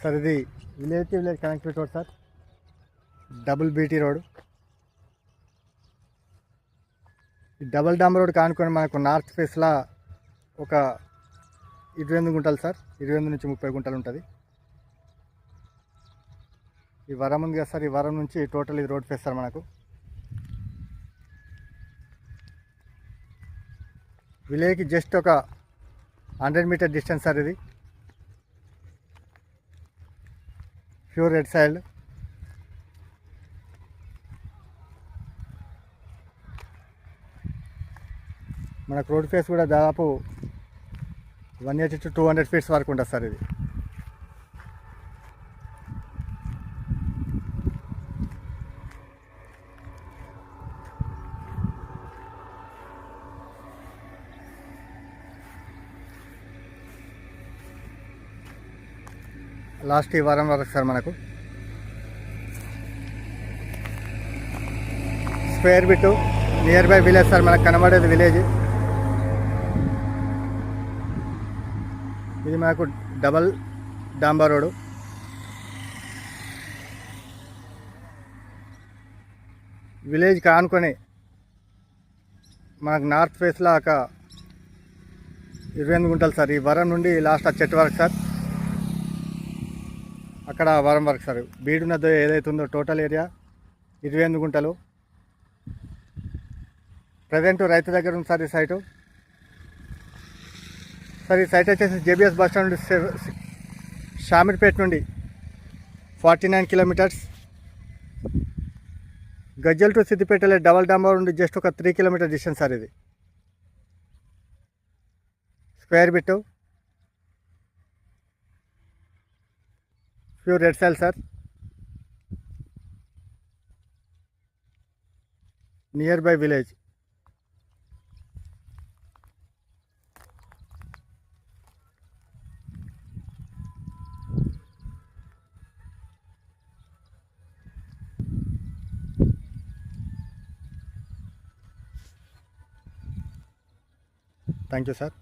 Sir ఇది village to village connectivity road sir, double BT road. ఈ double డాంబర్ road కానుకొని మనకు north ఫేస్లా ఒక 28 గుంటలు సార్, 28 నుంచి 30 గుంటలు ఉంటుంది. ఈ వరం ఉంది కదా సార్, ఈ వరం నుంచి టోటల్ ఇది రోడ్ ఫేస్ సార్ మనకు. విలేజ్కి జస్ట్ ఒక 100 మీటర్ డిస్టెన్స్ సార్. ఇది ప్యూర్ రెడ్ సాయిల్. మనకు రోడ్ ఫేస్ కూడా దాదాపు 180 to 200 ఫీట్స్ వరకు ఉంటుంది సార్. ఇది లాస్ట్ ఈ వారం వరకు సార్ మనకు square bit near by village sir. మనకు కనబడేది విలేజ్. ఇది మనకు డబల్ డాంబర్ రోడ్. విలేజ్ కానుకొని మనకు నార్త్ ఫేస్లో ఒక 28 గుంటలు సార్. ఈ వరం నుండి లాస్ట్ ఆ చెట్టు వరకు సార్, అక్కడ వరం వరకు సార్. బీడున్నదో ఏదైతే ఉందో టోటల్ ఏరియా 28 గుంటలు. ప్రజెంట్ రైతు దగ్గర ఉంది సార్ ఈ సైటు. సార్ ఈ సైట్ వచ్చేసి జేబీఎస్ బస్ స్టాండ్ నుండి షామీర్పేట నుండి 49 కిలోమీటర్స్. గజ్జల్ టు సిద్దిపేటలో డబల్ డాంబర్ నుండి జస్ట్ ఒక 3 కిలోమీటర్ డిస్టెన్స్ సార్. ఇది square bit pure red soil sir. Near by village. Thank you sir.